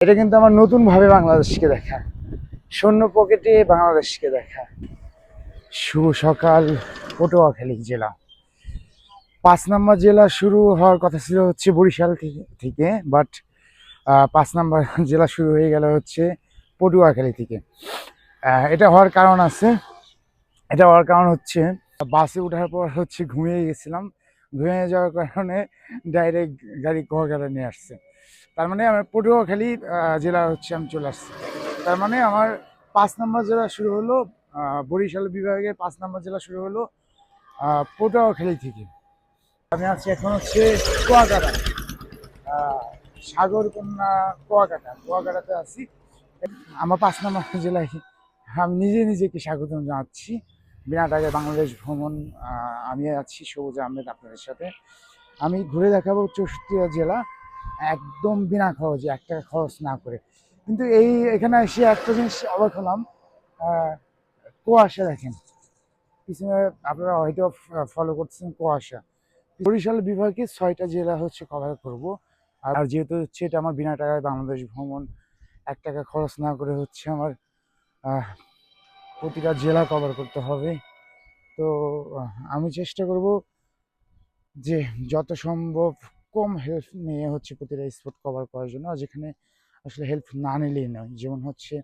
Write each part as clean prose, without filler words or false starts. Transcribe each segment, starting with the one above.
এটা কিন্তু আমার নতুন ভাবে বাংলাদেশকে দেখা, শূন্য পকেটে বাংলাদেশকে দেখা। শুভ সকাল। পটুয়াখালী জেলা 5 নম্বর জেলা শুরু হওয়ার কথা ছিল হচ্ছে বরিশাল থেকে, বাট 5 নম্বর জেলা শুরু হয়ে গেল হচ্ছে পটুয়াখালী থেকে। এটা হওয়ার কারণ আছে। এটা হওয়ার কারণ হচ্ছে বাসে ওঠার পর হচ্ছে ঘুমিয়ে গেছিলাম, ঘুমিয়ে যাওয়ার কারণে ডাইরেক্ট গাড়ি কুয়াকাটা নিয়ে আসছে। তার মানে আমার পটুয়াখালী জেলা হচ্ছে আমি চলে আসছি। তার মানে আমার 5 নম্বর জেলা শুরু হলো বরিশাল বিভাগের 5 নম্বর জেলা শুরু হলো পটুয়াখালী থেকে। আমি আছি এখন হচ্ছে কুয়াকাটা, সাগরকন্যা কুয়াকাটাতে আছি। আমার 5 নম্বর জেলায় আমি নিজেকে স্বাগত জানাচ্ছি। বিনা টাকায় বাংলাদেশ ভ্রমণ। আমি আছি সবুজ আহমেদ আপনাদের সাথে। আমি ঘুরে দেখাবো 64টা জেলা একদম বিনা খরচে, 1 টাকা খরচ না করে। কিন্তু এখানে এসে একটা জিনিস অবাক হলাম, কুয়াশা দেখেন পিছনে, আপনারা হয়তো ফলো করছেন কুয়াশা। বরিশাল বিভাগে 6টা জেলা হচ্ছে কভার করব। আর যেহেতু হচ্ছে এটা আমার বিনা টাকায় বাংলাদেশ ভ্রমণ, 1 টাকা খরচ না করে হচ্ছে আমার প্রতিটা জেলা কভার করতে হবে। তো আমি চেষ্টা করব যে যত সম্ভব কম হেল্প নিয়ে হচ্ছে প্রতিটা স্পট কভার করার জন্য। আর যেখানে আসলে হেল্প না নিলেই নয়, যেমন হচ্ছে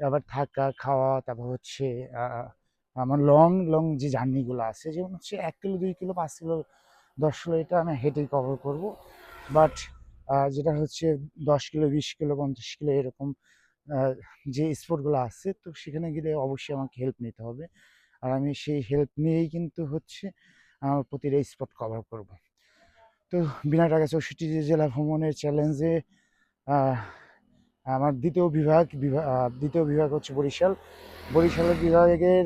আবার থাকা খাওয়া, তারপর হচ্ছে আমার লং লং যে জার্নিগুলো আছে, যেমন হচ্ছে 1 কিলো 2 কিলো 5 কিলো 10 কিলো, এটা আমি হেঁটেই কভার করব। বাট যেটা হচ্ছে 10 কিলো 20 কিলো 50 কিলো এরকম যে স্পটগুলো আছে, তো সেখানে গেলে অবশ্যই আমাকে হেল্প নিতে হবে। আর আমি সেই হেল্প নিয়েই কিন্তু হচ্ছে আমার প্রতিটা স্পট কভার করব। তো বিনা টাকা 64 জেলা ভ্রমণের চ্যালেঞ্জে আমার দ্বিতীয় বিভাগ হচ্ছে বরিশাল। বরিশালের বিভাগের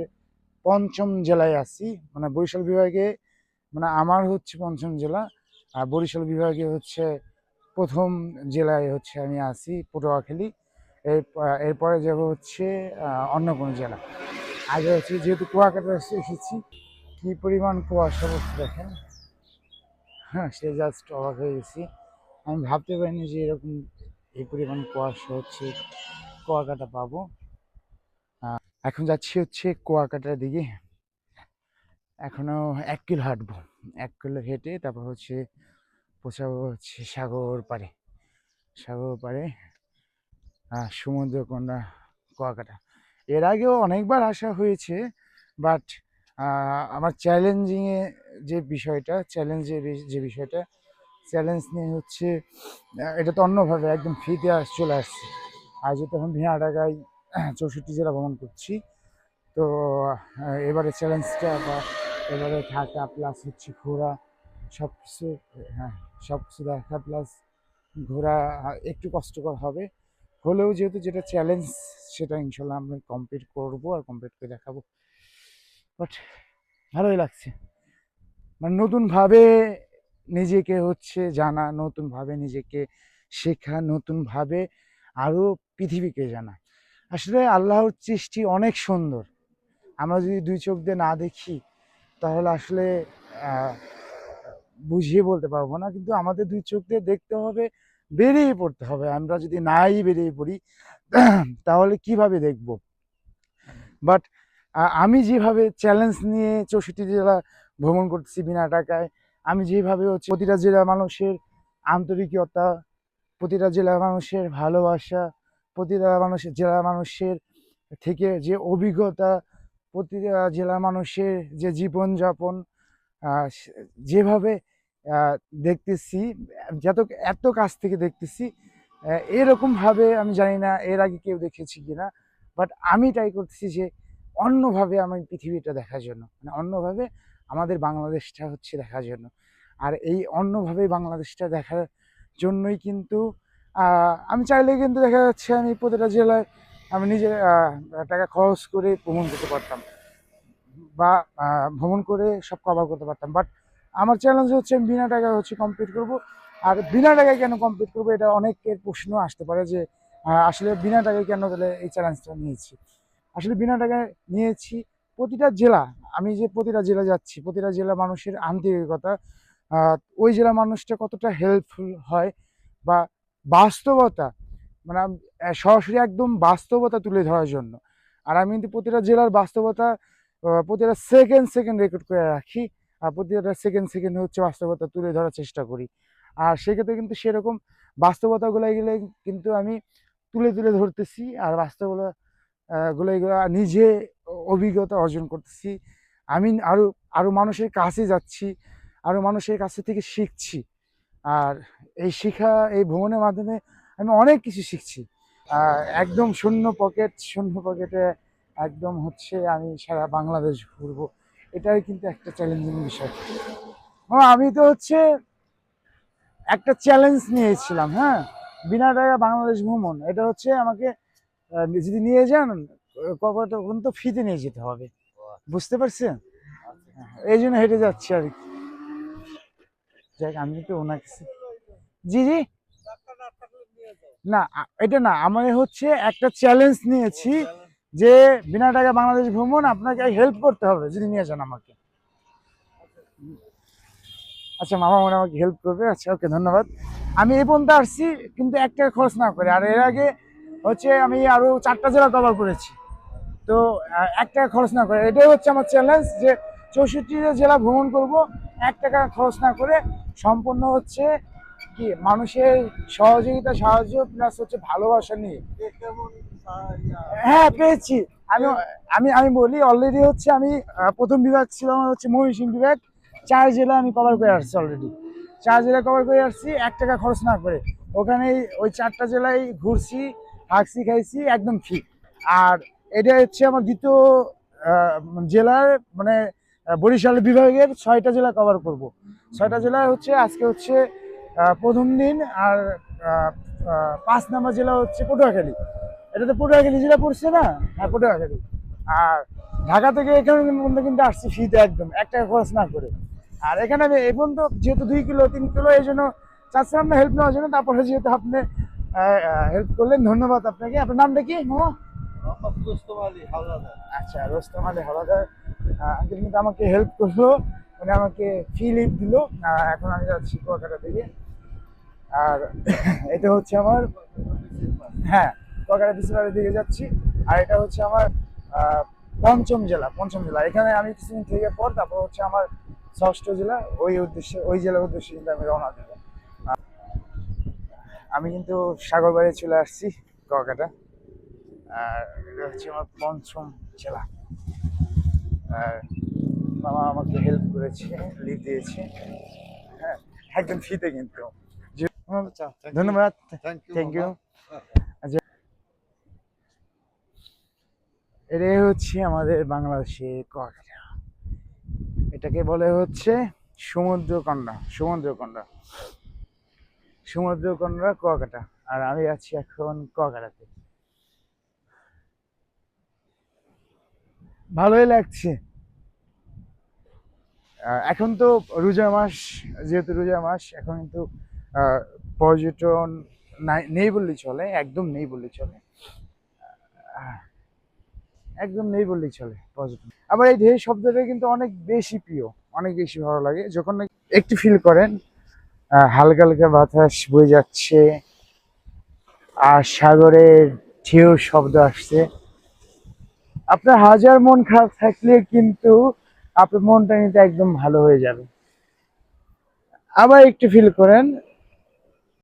5ম জেলায় আছি। মানে বরিশাল বিভাগে, মানে আমার হচ্ছে 5ম জেলা, আর বরিশাল বিভাগে হচ্ছে 1ম জেলায় হচ্ছে আমি আছি পটুয়াখালী। এরপরে যাব হচ্ছে অন্য কোনো জেলা। আগে হচ্ছে যেহেতু কুয়াকাটা এসেছি, কি পরিমাণ কুয়াশা বস্তু দেখেন। হ্যাঁ, সে জাস্ট অবাক হয়ে গেছি। আমি ভাবতে পারিনি যে এরকম এই পরিমাণ কুয়াশা হচ্ছে কুয়াকাটা পাবো। এখন যাচ্ছি হচ্ছে কুয়াকাটার দিকে। এখনো 1 কিলো হাঁটবো, 1 কিলো হেঁটে তারপর হচ্ছে পৌঁছাবো হচ্ছে সাগর পাড়ে সমুদ্রকন্যা কুয়াকাটা। এর আগেও অনেকবার আসা হয়েছে, বাট আমার চ্যালেঞ্জিংয়ে যে বিষয়টা চ্যালেঞ্জ নিয়ে হচ্ছে এটা তো অন্যভাবে একদম ফ্রিতে চলে আসছে। আর যেহেতু এখন বিনা টাকায় 64 জেলা ভ্রমণ করছি, তো এবারে চ্যালেঞ্জটা বা এবারে থাকা প্লাস হচ্ছে ঘোরা সব কিছু, হ্যাঁ সব কিছু দেখা প্লাস ঘোরা একটু কষ্টকর হবে হলেও, যেহেতু যেটা চ্যালেঞ্জ সেটা ইনশাল্লাহ আমি কমপ্লিট করবো আর কমপ্লিট করে দেখাবো। বাট ভালোই লাগছে, মানে নতুনভাবে নিজেকে হচ্ছে জানা, নতুনভাবে নিজেকে শেখা, নতুনভাবে আরও পৃথিবীকে জানা। আসলে আল্লাহর সৃষ্টি অনেক সুন্দর। আমরা যদি 2 চোখ দিয়ে না দেখি তাহলে আসলে বুঝিয়ে বলতে পারবো না, কিন্তু আমাদের 2 চোখ দিয়ে দেখতে হবে, বেরিয়ে পড়তে হবে। আমরা যদি নাই বেরিয়ে পড়ি তাহলে কিভাবে দেখব? বাট আমি যেভাবে চ্যালেঞ্জ নিয়ে 64 জেলা ভ্রমণ করতেছি বিনা টাকায়, আমি যেভাবে হচ্ছে প্রতিটা জেলার মানুষের আন্তরিকতা, প্রতিটা জেলার মানুষের ভালোবাসা, প্রতিটা জেলার মানুষের থেকে যে অভিজ্ঞতা, প্রতিটা জেলার মানুষের যে জীবনযাপন, যেভাবে দেখতেছি, এত কাছ থেকে দেখতেছি, এরকমভাবে আমি জানি না এর আগে কেউ দেখেছি কিনা, বাট আমি ট্রাই করতেছি যে অন্যভাবে আমি পৃথিবীটা দেখার জন্য, মানে অন্যভাবে আমাদের বাংলাদেশটা হচ্ছে দেখার জন্য। আর এই অন্যভাবে বাংলাদেশটা দেখার জন্যই কিন্তু আমি চাইলে কিন্তু দেখা যাচ্ছে আমি প্রতিটা জেলায় আমি নিজের টাকা খরচ করে ভ্রমণ করতে পারতাম বা ভ্রমণ করে সব কভার করতে পারতাম। বাট আমার চ্যালেঞ্জ হচ্ছে আমি বিনা টাকায় হচ্ছে কমপ্লিট করব। আর বিনা টাকায় কেন কমপ্লিট করবো, এটা অনেকের প্রশ্ন আসতে পারে যে আসলে বিনা টাকায় কেন তাহলে এই চ্যালেঞ্জটা নিয়েছি। আসলে বিনা টাকায় নিয়েছি প্রতিটা জেলা, আমি যে প্রতিটা জেলা যাচ্ছি, প্রতিটা জেলা মানুষের আন্তরিকতা, ওই জেলার মানুষটা কতটা হেল্পফুল হয় বা বাস্তবতা, মানে সরাসরি একদম বাস্তবতা তুলে ধরার জন্য। আর আমি কিন্তু প্রতিটা জেলার বাস্তবতা প্রতিটা সেকেন্ড সেকেন্ড রেকর্ড করে রাখি। আর প্রতিটা সেকেন্ড সেকেন্ড হচ্ছে বাস্তবতা তুলে ধরার চেষ্টা করি। আর সেক্ষেত্রে কিন্তু সেরকম বাস্তবতাগুলো গেলে কিন্তু আমি তুলে তুলে ধরতেছি, আর বাস্তবতা এগুলো নিজে অভিজ্ঞতা অর্জন করতেছি। আমি আরো আরো মানুষের কাছে যাচ্ছি, আরো মানুষের কাছে থেকে শিখছি। আর এই শিখা, এই ভ্রমণের মাধ্যমে আমি অনেক কিছু শিখছি। একদম শূন্য পকেটে একদম হচ্ছে আমি সারা বাংলাদেশ ঘুরবো, এটাই কিন্তু একটা চ্যালেঞ্জিং বিষয়। আমি তো হচ্ছে একটা চ্যালেঞ্জ নিয়েছিলাম, হ্যাঁ, বিনা টাকা বাংলাদেশ ভ্রমণ। এটা হচ্ছে আমাকে যদি নিয়ে যান তখন তো ফ্রিতে নিয়ে যেতে হবে, বুঝতে পারছেন? এই জন্য হেঁটে যাচ্ছি আর কি। যাক, আমি তো ওনার কাছে, জি জি, না এটা না, আমার হচ্ছে একটা চ্যালেঞ্জ নিয়েছি যে বিনা টাকা বাংলাদেশ ভ্রমণ আপনাকে হেল্প করতে হবে যদি নিয়ে যান আমাকে। আচ্ছা, মামা মনে আমাকে হেল্প করবে, আচ্ছা ওকে, ধন্যবাদ। আমি এই পর্যন্ত আসছি কিন্তু এক টাকা খরচ না করে। আর এর আগে হচ্ছে আমি আরো 4টা জেলা কভার করেছি, তো এক টাকা খরচ না করে। এটাই হচ্ছে আমার চ্যালেঞ্জ যে 64টা জেলা ভ্রমণ করব এক টাকা খরচ না করে, সম্পূর্ণ হচ্ছে কি মানুষের সহযোগিতা, সাহায্য প্লাস হচ্ছে ভালোবাসা নিয়ে। হ্যাঁ, পেয়েছি। আমি আমি আমি বলি, অলরেডি হচ্ছে আমি প্রথম বিভাগ ছিল আমার হচ্ছে ময়মনসিংহ বিভাগ। 4 জেলা আমি কভার করে আসছি অলরেডি। 4 জেলা কভার করে আসছি এক টাকা খরচ না করে। ওখানেই ওই 4টা জেলায় ঘুরছি, থাকছি, খাইছি একদম ফ্রি। আর এটা হচ্ছে আমার দ্বিতীয় জেলার, মানে বরিশাল বিভাগের 6টা জেলা কভার করব। 6টা জেলায় হচ্ছে আজকে হচ্ছে প্রথম দিন। আর 5 নম্বর জেলা হচ্ছে পটুয়াখালী। এটা তো পটুয়াখালী জেলা পড়ছে না? হ্যাঁ, পটুয়াখালী। আর ঢাকা থেকে এখানে পর্যন্ত কিন্তু আসছি ফ্রিতে, একদম এক টাকা খরচ না করে। আর এখানে আমি এই পর্যন্ত যেহেতু 2 কিলো 3 কিলো, এই জন্য চাচ্ছিলাম না হেল্প নেওয়ার জন্য। তারপরে যেহেতু আপনি হেল্প করলেন, ধন্যবাদ আপনাকে। আপনার নামটা কি মামা? আচ্ছা, রোস্তম আলী হাওলাদার আঙ্কেল কিন্তু আমাকে হেল্প করলো, মানে আমাকে ফ্রি লিভ দিল। এখন আমি যাচ্ছি কুয়াকাটা থেকে। আর এটা হচ্ছে আমার, হ্যাঁ, কুয়াকাটা বিশ্ববিদ্যালয়ের দিকে যাচ্ছি। আর এটা হচ্ছে আমার পঞ্চম জেলা। এখানে আমি কিছুদিন থেকে পর তারপর হচ্ছে আমার 6ষ্ঠ জেলা, ওই উদ্দেশ্যে, ওই জেলার উদ্দেশ্যে কিন্তু আমি রওনা দেবো। আমি কিন্তু সাগরবাড়ি চলে আসছি, কুয়াকাটা। আর এটা হচ্ছে আমার 5ম জেলা। আর মামা আমাকে হেল্প করেছে, লিভ দিয়েছে, হ্যাঁ, একদম ফ্রিতে কিন্তু। ধন্যবাদ, থ্যাংক ইউ। আচ্ছা, এটাই হচ্ছে আমাদের বাংলাদেশের কুয়াকাটা। এটাকে বলে হচ্ছে সমুদ্রকন্যা কুয়াকাটা। আর আমি আছি এখন কুয়াকাটাতে, ভালোই লাগছে। এখন তো রোজা মাস, যেহেতু রোজা মাস, এখন কিন্তু পর্যটন নেই বললেই চলে, একদম নেই বললেই চলে। আহ, একদম নেই বললেই চলে পর্যটন। আবার এই ঢেউ শব্দটা কিন্তু অনেক বেশি প্রিয়, অনেক বেশি ভালো লাগে যখন একটু ফিল করেন হালকা হালকা বাতাস বয়ে যাচ্ছে আর সাগরের ঢেউ শব্দ আসছে। আপনার হাজার মন খারাপ থাকলে কিন্তু আপনার মনটা কিন্তু একদম ভালো হয়ে যাবে। আবার একটু ফিল করেন